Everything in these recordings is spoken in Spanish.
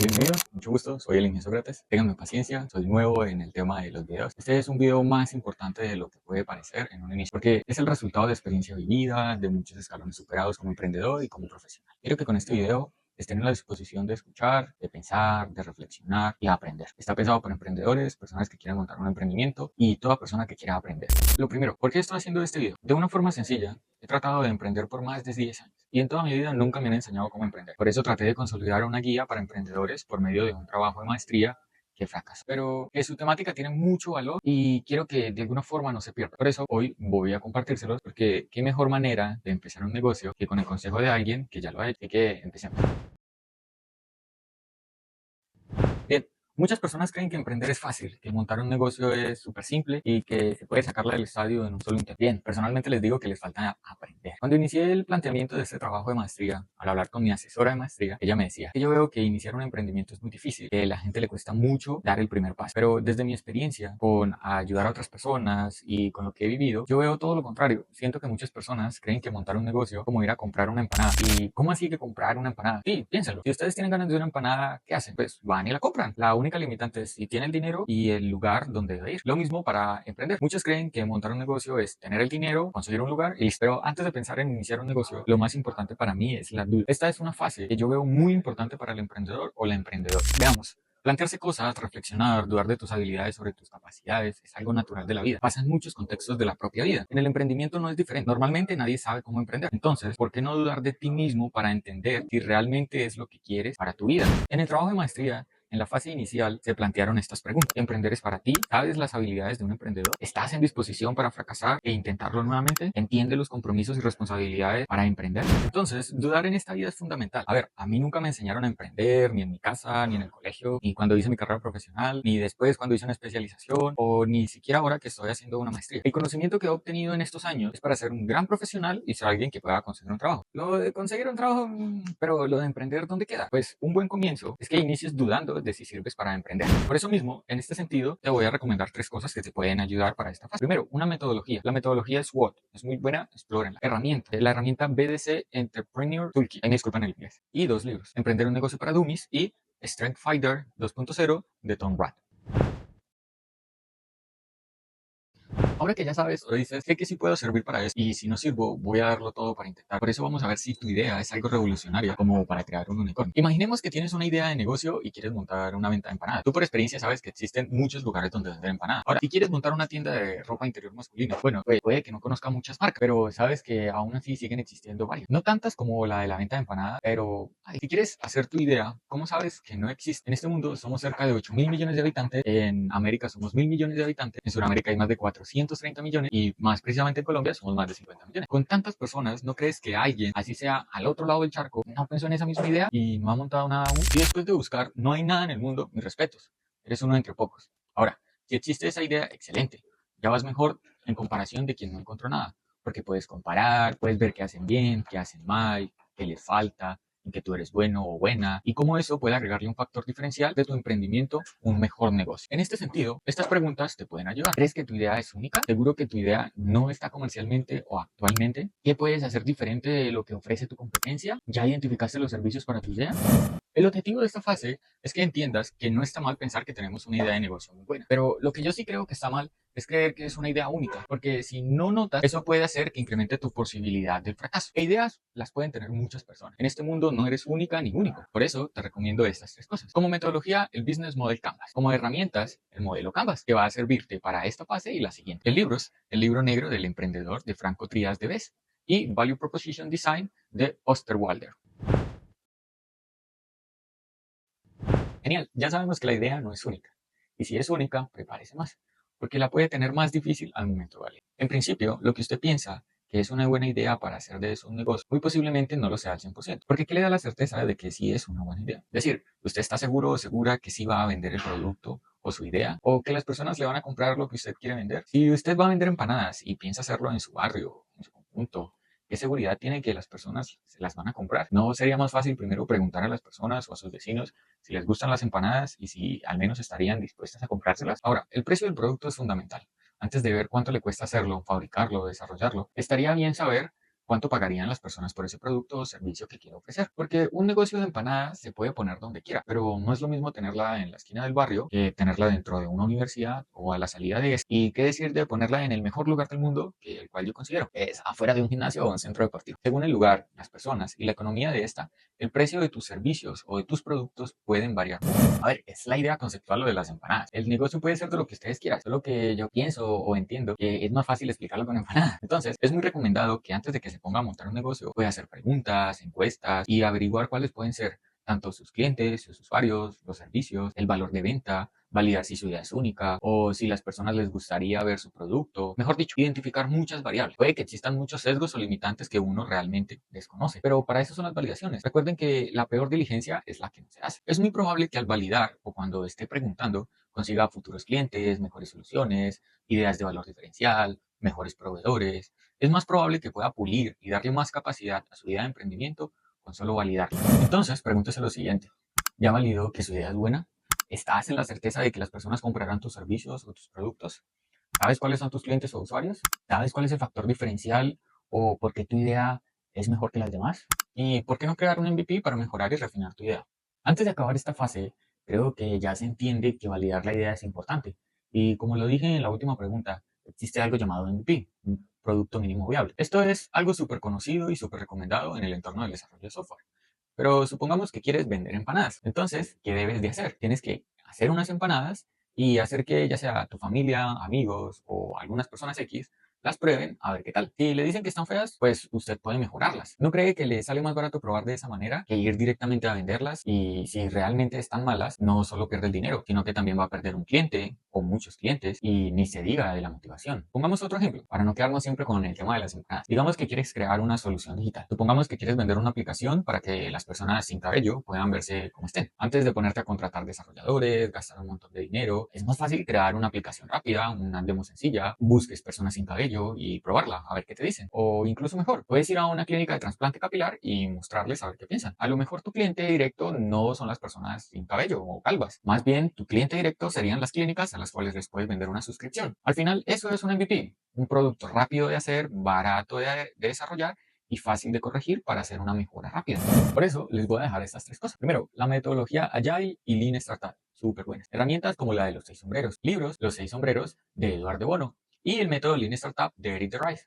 Bienvenidos, mucho gusto, soy el Ingenio Sócrates. Ténganme paciencia, soy nuevo en el tema de los videos. Este es un video más importante de lo que puede parecer en un inicio, porque es el resultado de experiencia vivida, de muchos escalones superados como emprendedor y como profesional. Quiero que con este video estén en la disposición de escuchar, de pensar, de reflexionar y aprender. Está pensado para emprendedores, personas que quieran montar un emprendimiento y toda persona que quiera aprender. Lo primero, ¿por qué estoy haciendo este video? De una forma sencilla, he tratado de emprender por más de 10 años y en toda mi vida nunca me han enseñado cómo emprender. Por eso traté de consolidar una guía para emprendedores por medio de un trabajo de maestría que fracasó, pero que su temática tiene mucho valor y quiero que de alguna forma no se pierda. Por eso hoy voy a compartírselos, porque qué mejor manera de empezar un negocio que con el consejo de alguien que ya lo ha hecho. Así que empecemos. Bien, muchas personas creen que emprender es fácil, que montar un negocio es súper simple y que se puede sacarla del estadio en un solo intento. Bien, personalmente les digo que les falta aprender. Cuando inicié el planteamiento de este trabajo de maestría, al hablar con mi asesora de maestría, ella me decía que yo veo que iniciar un emprendimiento es muy difícil, que a la gente le cuesta mucho dar el primer paso. Pero desde mi experiencia con ayudar a otras personas y con lo que he vivido, yo veo todo lo contrario. Siento que muchas personas creen que montar un negocio es como ir a comprar una empanada. ¿Y cómo así que comprar una empanada? Sí, piénsalo. Si ustedes tienen ganas de una empanada, ¿qué hacen? Pues van y la compran. La única limitante es si tiene el dinero y el lugar donde debe ir. Lo mismo para emprender. Muchos creen que montar un negocio es tener el dinero, conseguir un lugar y listo. Pero antes de pensar en iniciar un negocio, lo más importante para mí es la duda. Esta es una fase que yo veo muy importante para el emprendedor o la emprendedora. Veamos. Plantearse cosas, reflexionar, dudar de tus habilidades sobre tus capacidades es algo natural de la vida. Pasa en muchos contextos de la propia vida. En el emprendimiento no es diferente. Normalmente nadie sabe cómo emprender. Entonces, ¿por qué no dudar de ti mismo para entender si realmente es lo que quieres para tu vida? En el trabajo de maestría, en la fase inicial se plantearon estas preguntas. ¿Emprender es para ti? ¿Sabes las habilidades de un emprendedor? ¿Estás en disposición para fracasar e intentarlo nuevamente? ¿Entiendes los compromisos y responsabilidades para emprender? Entonces, dudar en esta vida es fundamental. A ver, a mí nunca me enseñaron a emprender, ni en mi casa, ni en el colegio, ni cuando hice mi carrera profesional, ni después cuando hice una especialización, o ni siquiera ahora que estoy haciendo una maestría. El conocimiento que he obtenido en estos años es para ser un gran profesional y ser alguien que pueda conseguir un trabajo. Lo de conseguir un trabajo, pero lo de emprender, ¿dónde queda? Pues un buen comienzo es que inicies dudando de si sirves para emprender. Por eso mismo, en este sentido, te voy a recomendar 3 cosas que te pueden ayudar para esta fase. Primero, una metodología. La metodología SWOT. Es muy buena, explórenla. Herramienta. La herramienta BDC Entrepreneur Toolkit. Ahí me disculpan el inglés. Y 2 libros. Emprender un negocio para dummies y Strength Fighter 2.0 de Tom Rath. Ahora que ya sabes o dices, sé que sí puedo servir para eso y si no sirvo, voy a darlo todo para intentar. Por eso vamos a ver si tu idea es algo revolucionaria como para crear un unicornio. Imaginemos que tienes una idea de negocio y quieres montar una venta de empanadas. Tú por experiencia sabes que existen muchos lugares donde vender empanadas. Ahora, si quieres montar una tienda de ropa interior masculina, bueno, pues puede que no conozca muchas marcas, pero sabes que aún así siguen existiendo varias. No tantas como la de la venta de empanadas, pero si quieres hacer tu idea, ¿cómo sabes que no existe? En este mundo somos cerca de 8.000 millones de habitantes, en América somos 1.000 millones de habitantes, en Sudamérica hay más de 430 millones y más precisamente en Colombia somos más de 50 millones. Con tantas personas, ¿no crees que alguien, así sea al otro lado del charco, no pensó en esa misma idea y no ha montado nada aún? Y después de buscar, no hay nada en el mundo, mis respetos, eres uno entre pocos. Ahora, si existe esa idea, excelente, ya vas mejor en comparación de quien no encontró nada, porque puedes comparar, puedes ver qué hacen bien, qué hacen mal, qué les falta, en que tú eres bueno o buena y cómo eso puede agregarle un factor diferencial de tu emprendimiento, un mejor negocio. En este sentido, estas preguntas te pueden ayudar. ¿Crees que tu idea es única? ¿Seguro que tu idea no está comercialmente o actualmente? ¿Qué puedes hacer diferente de lo que ofrece tu competencia? ¿Ya identificaste los servicios para tu idea? El objetivo de esta fase es que entiendas que no está mal pensar que tenemos una idea de negocio muy buena, pero lo que yo sí creo que está mal es creer que es una idea única, porque si no notas, eso puede hacer que incremente tu posibilidad del fracaso. E ideas las pueden tener muchas personas. En este mundo no eres única ni único. Por eso te recomiendo estas 3 cosas. Como metodología, el Business Model Canvas. Como herramientas, el modelo Canvas, que va a servirte para esta fase y la siguiente. El libros, el libro negro del emprendedor de Franco Trías de Bes y Value Proposition Design de Osterwalder. Genial, ya sabemos que la idea no es única. Y si es única, prepárese más, porque la puede tener más difícil al momento de valer. En principio, lo que usted piensa que es una buena idea para hacer de eso un negocio, muy posiblemente no lo sea al 100%, porque ¿qué le da la certeza de que sí es una buena idea? Es decir, ¿usted está seguro o segura que sí va a vender el producto o su idea? ¿O que las personas le van a comprar lo que usted quiere vender? Si usted va a vender empanadas y piensa hacerlo en su barrio, en su conjunto, ¿qué seguridad tiene que las personas se las van a comprar? ¿No sería más fácil primero preguntar a las personas o a sus vecinos si les gustan las empanadas y si al menos estarían dispuestas a comprárselas? Ahora, el precio del producto es fundamental. Antes de ver cuánto le cuesta hacerlo, fabricarlo, desarrollarlo, estaría bien saber cuánto pagarían las personas por ese producto o servicio que quiero ofrecer. Porque un negocio de empanadas se puede poner donde quiera, pero no es lo mismo tenerla en la esquina del barrio que tenerla dentro de una universidad o a la salida de esta. Y qué decir de ponerla en el mejor lugar del mundo, que el cual yo considero es afuera de un gimnasio o un centro deportivo. Según el lugar, las personas y la economía de esta, el precio de tus servicios o de tus productos pueden variar. A ver, es la idea conceptual lo de las empanadas. El negocio puede ser de lo que ustedes quieran, solo que yo pienso o entiendo que es más fácil explicarlo con empanadas. Entonces, es muy recomendado que antes de que se ponga a montar un negocio, pueda hacer preguntas, encuestas y averiguar cuáles pueden ser tanto sus clientes, sus usuarios, los servicios, el valor de venta, validar si su idea es única o si las personas les gustaría ver su producto. Mejor dicho, identificar muchas variables. Puede que existan muchos sesgos o limitantes que uno realmente desconoce, pero para eso son las validaciones. Recuerden que la peor diligencia es la que no se hace. Es muy probable que al validar o cuando esté preguntando consiga futuros clientes, mejores soluciones, ideas de valor diferencial, mejores proveedores. Es más probable que pueda pulir y darle más capacidad a su idea de emprendimiento con solo validarla. Entonces, pregúntese lo siguiente. ¿Ya validó que su idea es buena? ¿Estás en la certeza de que las personas comprarán tus servicios o tus productos? ¿Sabes cuáles son tus clientes o usuarios? ¿Sabes cuál es el factor diferencial o por qué tu idea es mejor que las demás? ¿Y por qué no crear un MVP para mejorar y refinar tu idea? Antes de acabar esta fase, creo que ya se entiende que validar la idea es importante. Y como lo dije en la última pregunta, existe algo llamado MVP, un producto mínimo viable. Esto es algo súper conocido y súper recomendado en el entorno del desarrollo de software. Pero supongamos que quieres vender empanadas. Entonces, ¿qué debes de hacer? Tienes que hacer unas empanadas y hacer que ya sea tu familia, amigos o algunas personas X las prueben a ver qué tal. Si le dicen que están feas, pues usted puede mejorarlas. ¿No cree que le sale más barato probar de esa manera que ir directamente a venderlas? Y si realmente están malas, no solo pierde el dinero, sino que también va a perder un cliente o muchos clientes y ni se diga de la motivación. Pongamos otro ejemplo, para no quedarnos siempre con el tema de las empanadas. Digamos que quieres crear una solución digital. Supongamos que quieres vender una aplicación para que las personas sin cabello puedan verse como estén. Antes de ponerte a contratar desarrolladores, gastar un montón de dinero, es más fácil crear una aplicación rápida, una demo sencilla, busques personas sin cabello y probarla, a ver qué te dicen. O incluso mejor, puedes ir a una clínica de trasplante capilar y mostrarles a ver qué piensan. A lo mejor tu cliente directo no son las personas sin cabello o calvas. Más bien, tu cliente directo serían las clínicas a las cuales les puedes vender una suscripción. Al final, eso es un MVP, un producto rápido de hacer, barato de desarrollar y fácil de corregir para hacer una mejora rápida. Por eso les voy a dejar estas tres cosas. Primero, la metodología Agile y Lean Startup. Súper buenas. Herramientas como la de los 6 sombreros. Libros, Los 6 sombreros de Eduardo Bono. Y el método Lean Startup de Eric Rice.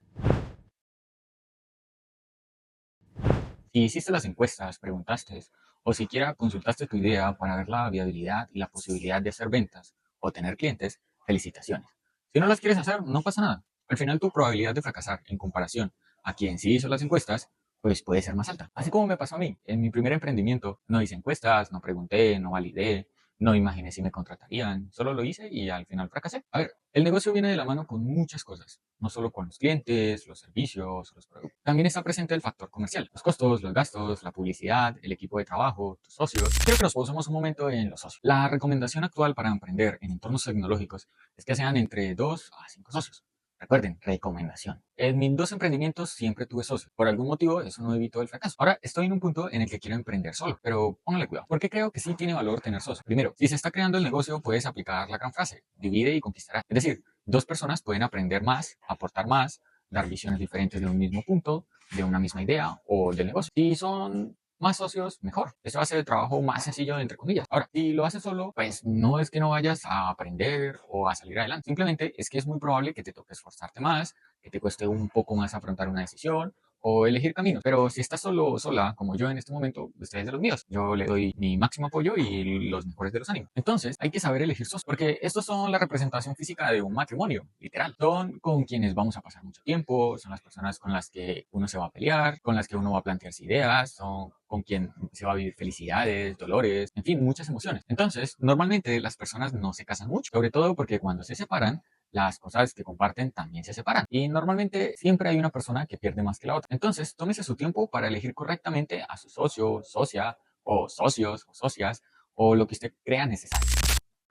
Si hiciste las encuestas, preguntaste o siquiera consultaste tu idea para ver la viabilidad y la posibilidad de hacer ventas o tener clientes, felicitaciones. Si no las quieres hacer, no pasa nada. Al final tu probabilidad de fracasar en comparación a quien sí hizo las encuestas, pues puede ser más alta. Así como me pasó a mí. En mi primer emprendimiento no hice encuestas, no pregunté, no validé, no imaginé si me contratarían, solo lo hice y al final fracasé. A ver, el negocio viene de la mano con muchas cosas, no solo con los clientes, los servicios, los productos. También está presente el factor comercial, los costos, los gastos, la publicidad, el equipo de trabajo, tus socios. Quiero que nos pausemos un momento en los socios. La recomendación actual para emprender en entornos tecnológicos es que sean entre 2 a 5 socios. Recuerden, recomendación. En mis 2 emprendimientos siempre tuve socios. Por algún motivo, eso no evitó el fracaso. Ahora estoy en un punto en el que quiero emprender solo, pero póngale cuidado, porque creo que sí tiene valor tener socios. Primero, si se está creando el negocio, puedes aplicar la gran frase, divide y conquistarás. Es decir, 2 personas pueden aprender más, aportar más, dar visiones diferentes de un mismo punto, de una misma idea o del negocio. Si son más socios, mejor. Eso va a ser el trabajo más sencillo, entre comillas. Ahora, si lo haces solo, pues no es que no vayas a aprender o a salir adelante. Simplemente es que es muy probable que te toque esforzarte más, que te cueste un poco más afrontar una decisión o elegir caminos. Pero si estás solo o sola, como yo en este momento, ustedes de los míos. Yo le doy mi máximo apoyo y los mejores de los ánimos. Entonces, hay que saber elegir socios, porque estos son la representación física de un matrimonio, literal. Son con quienes vamos a pasar mucho tiempo, son las personas con las que uno se va a pelear, con las que uno va a plantearse ideas, son con quien se va a vivir felicidades, dolores, en fin, muchas emociones. Entonces, normalmente las personas no se casan mucho, sobre todo porque cuando se separan, las cosas que comparten también se separan. Y normalmente siempre hay una persona que pierde más que la otra. Entonces, tómese su tiempo para elegir correctamente a su socio, socia, o socios, o socias, o lo que usted crea necesario.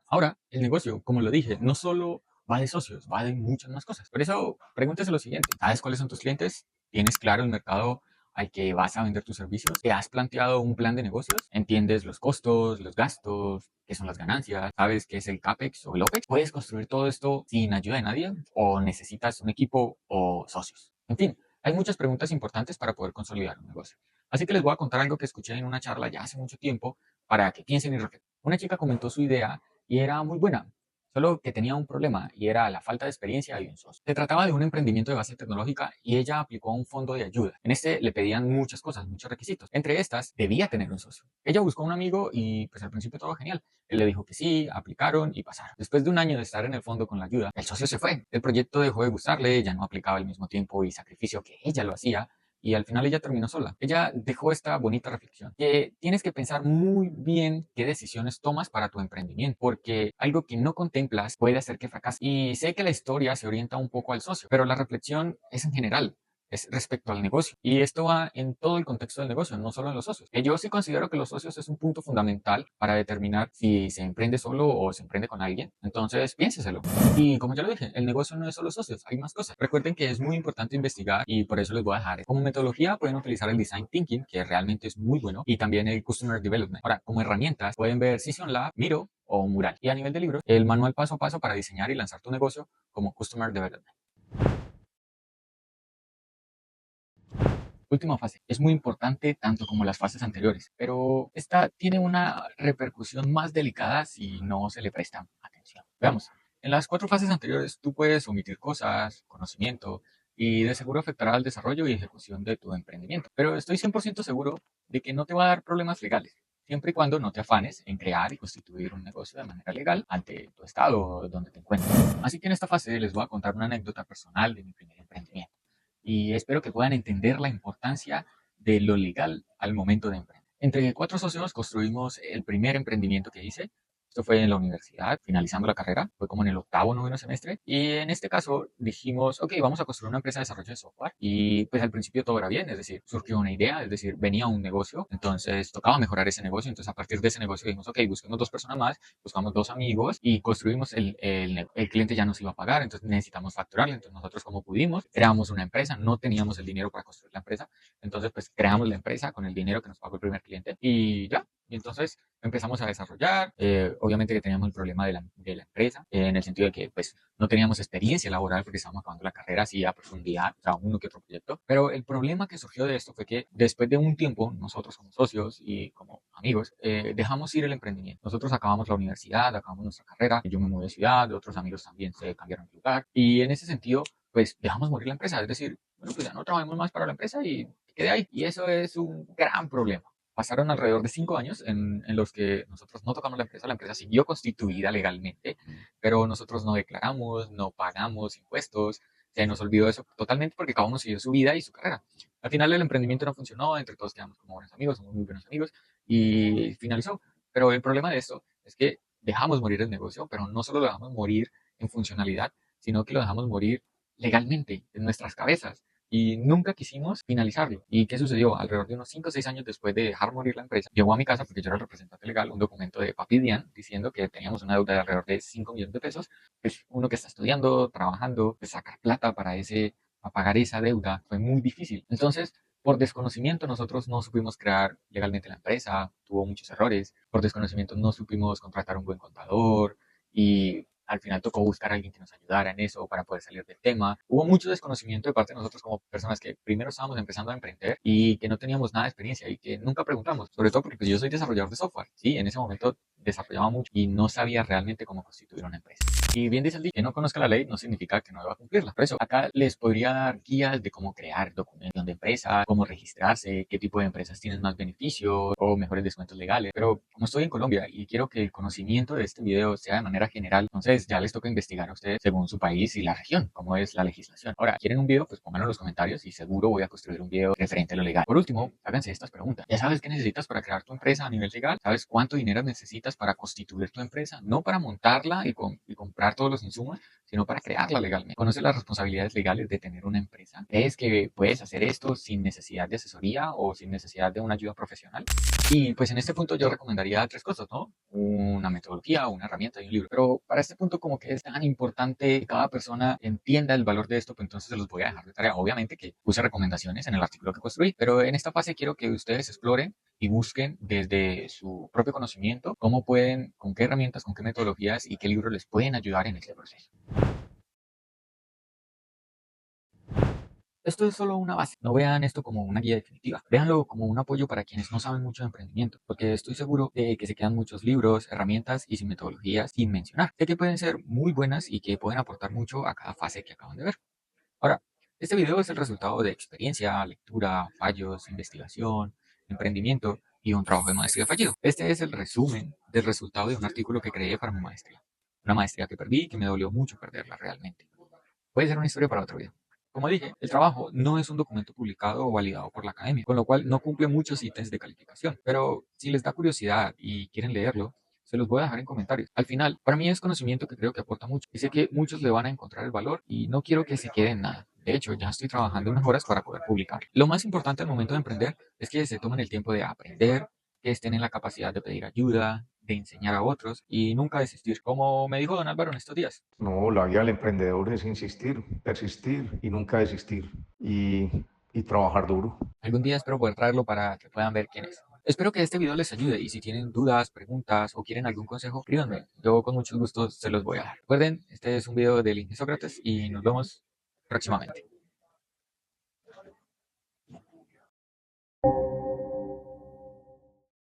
Ahora, el negocio, como lo dije, no solo va de socios, va de muchas más cosas. Por eso, pregúntese lo siguiente. ¿Sabes cuáles son tus clientes? ¿Tienes claro el mercado al que vas a vender tus servicios? ¿Te has planteado un plan de negocios? ¿Entiendes los costos, los gastos, qué son las ganancias? ¿Sabes qué es el CAPEX o el OPEX? ¿Puedes construir todo esto sin ayuda de nadie? ¿O necesitas un equipo o socios? En fin, Hay muchas preguntas importantes para poder consolidar un negocio. Así que les voy a contar algo que escuché en una charla ya hace mucho tiempo para que piensen y reflexionen. Una chica comentó su idea y era muy buena, solo que tenía un problema y era la falta de experiencia y un socio. Se trataba de un emprendimiento de base tecnológica y ella aplicó a un fondo de ayuda. En este le pedían muchas cosas, muchos requisitos. Entre estas, debía tener un socio. Ella buscó un amigo y pues al principio todo genial. Él le dijo que sí, aplicaron y pasaron. Después de un año de estar en el fondo con la ayuda, el socio se fue. El proyecto dejó de gustarle, ya no aplicaba el mismo tiempo y sacrificio que ella lo hacía y al final ella terminó sola. Ella dejó esta bonita reflexión, que tienes que pensar muy bien qué decisiones tomas para tu emprendimiento, porque algo que no contemplas puede hacer que fracase. Y sé que la historia se orienta un poco al socio, pero la reflexión es en general. Es respecto al negocio. Y esto va en todo el contexto del negocio, no solo en los socios. Yo sí considero que los socios es un punto fundamental para determinar si se emprende solo o se emprende con alguien. Entonces, piénseselo. Y como ya lo dije, el negocio no es solo socios, hay más cosas. Recuerden que es muy importante investigar y por eso les voy a dejar. Como metodología pueden utilizar el Design Thinking, que realmente es muy bueno, y también el Customer Development. Ahora, como herramientas pueden ver Session Lab, Miro o Mural. Y a nivel de libros, el manual paso a paso para diseñar y lanzar tu negocio como Customer Development. Última fase. Es muy importante tanto como las fases anteriores, pero esta tiene una repercusión más delicada si no se le presta atención. Veamos. En las cuatro fases anteriores tú puedes omitir cosas, conocimiento, y de seguro afectará al desarrollo y ejecución de tu emprendimiento. Pero estoy 100% seguro de que no te va a dar problemas legales, siempre y cuando no te afanes en crear y constituir un negocio de manera legal ante tu estado donde te encuentres. Así que en esta fase les voy a contar una anécdota personal de mi primer emprendimiento y espero que puedan entender la importancia de lo legal al momento de emprender. Entre cuatro socios construimos el primer emprendimiento que hice. Esto fue en la universidad, finalizando la carrera, fue como en el octavo, noveno semestre. Y en este caso dijimos, ok, vamos a construir una empresa de desarrollo de software. Y pues al principio todo era bien, es decir, surgió una idea, es decir, venía un negocio, entonces tocaba mejorar ese negocio. Entonces a partir de ese negocio dijimos, ok, busquemos dos personas más, buscamos dos amigos y construimos el cliente ya nos iba a pagar, entonces necesitamos facturarle. Entonces nosotros como pudimos, creamos una empresa, no teníamos el dinero para construir la empresa, entonces pues creamos la empresa con el dinero que nos pagó el primer cliente y ya. Y entonces empezamos a desarrollar. Obviamente que teníamos el problema de la empresa, en el sentido de que pues no teníamos experiencia laboral porque estábamos acabando la carrera así a profundidad, o sea, uno que otro proyecto. Pero el problema que surgió de esto fue que después de un tiempo, nosotros como socios y como amigos, dejamos ir el emprendimiento. Nosotros acabamos la universidad, acabamos nuestra carrera, yo me mudé de ciudad, otros amigos también se cambiaron de lugar. Y en ese sentido, pues dejamos morir la empresa. Es decir, bueno, pues ya no trabajamos más para la empresa y quedé ahí. Y eso es un gran problema. Pasaron alrededor de 5 años en los que nosotros no tocamos la empresa siguió constituida legalmente, pero nosotros no declaramos, no pagamos impuestos, se nos olvidó eso totalmente porque cada uno siguió su vida y su carrera. Al final el emprendimiento no funcionó, entre todos quedamos como buenos amigos, somos muy buenos amigos y finalizó. Pero el problema de esto es que dejamos morir el negocio, pero no solo lo dejamos morir en funcionalidad, sino que lo dejamos morir legalmente en nuestras cabezas y nunca quisimos finalizarlo. ¿Y qué sucedió? Alrededor de unos 5 o 6 años después de dejar morir la empresa, llegó a mi casa, porque yo era el representante legal, un documento de Papi Dian diciendo que teníamos una deuda de alrededor de 5 millones de pesos. Pues uno que está estudiando, trabajando, pues sacar plata para pagar esa deuda fue muy difícil. Entonces, por desconocimiento, nosotros no supimos crear legalmente la empresa, tuvo muchos errores. Por desconocimiento, no supimos contratar un buen contador y al final tocó buscar a alguien que nos ayudara en eso para poder salir del tema. Hubo mucho desconocimiento de parte de nosotros como personas que primero estábamos empezando a emprender y que no teníamos nada de experiencia y que nunca preguntamos, sobre todo porque pues, yo soy desarrollador de software, ¿sí? En ese momento desarrollaba mucho y no sabía realmente cómo constituir una empresa. Y bien dice el dicho, que no conozca la ley no significa que no deba cumplirla. Por eso, acá les podría dar guías de cómo crear documentación de empresa, cómo registrarse, qué tipo de empresas tienen más beneficios o mejores descuentos legales. Pero como estoy en Colombia y quiero que el conocimiento de este video sea de manera general, entonces ya les toca investigar a ustedes según su país y la región, cómo es la legislación. Ahora, ¿quieren un video? Pues pónganlo en los comentarios y seguro voy a construir un video referente a lo legal. Por último, háganse estas preguntas. ¿Ya sabes qué necesitas para crear tu empresa a nivel legal? ¿Sabes cuánto dinero necesitas para constituir tu empresa? No para montarla y comprar todos los insumos, sino para crearla legalmente. ¿Conoces las responsabilidades legales de tener una empresa? ¿Crees que puedes hacer esto sin necesidad de asesoría o sin necesidad de una ayuda profesional? Y pues en este punto yo recomendaría tres cosas, ¿no? Una metodología, una herramienta y un libro. Pero para este punto como que es tan importante que cada persona entienda el valor de esto, pues entonces se los voy a dejar de tarea. Obviamente que puse recomendaciones en el artículo que construí, pero en esta fase quiero que ustedes exploren y busquen desde su propio conocimiento cómo pueden, con qué herramientas, con qué metodologías y qué libros les pueden ayudar en este proceso. Esto es solo una base. No vean esto como una guía definitiva. Véanlo como un apoyo para quienes no saben mucho de emprendimiento, porque estoy seguro de que se quedan muchos libros, herramientas y sin metodologías sin mencionar. Sé que pueden ser muy buenas y que pueden aportar mucho a cada fase que acaban de ver. Ahora, este video es el resultado de experiencia, lectura, fallos, investigación, emprendimiento y un trabajo de maestría fallido. Este es el resumen del resultado de un artículo que creé para mi maestría. Una maestría que perdí y que me dolió mucho perderla realmente. Puede ser una historia para otro video. Como dije, el trabajo no es un documento publicado o validado por la academia, con lo cual no cumple muchos ítems de calificación. Pero si les da curiosidad y quieren leerlo, se los voy a dejar en comentarios. Al final, para mí es conocimiento que creo que aporta mucho y sé que muchos le van a encontrar el valor y no quiero que se quede en nada. De hecho, ya estoy trabajando en mejoras para poder publicar. Lo más importante al momento de emprender es que se tomen el tiempo de aprender, que estén en la capacidad de pedir ayuda, de enseñar a otros y nunca desistir, como me dijo don Álvaro en estos días. No, la vida del emprendedor es insistir, persistir y nunca desistir y trabajar duro. Algún día espero poder traerlo para que puedan ver quién es. Espero que este video les ayude y si tienen dudas, preguntas o quieren algún consejo, escríbanme. Yo con mucho gusto se los voy a dar. Recuerden, este es un video del Inge Sócrates y nos vemos próximamente.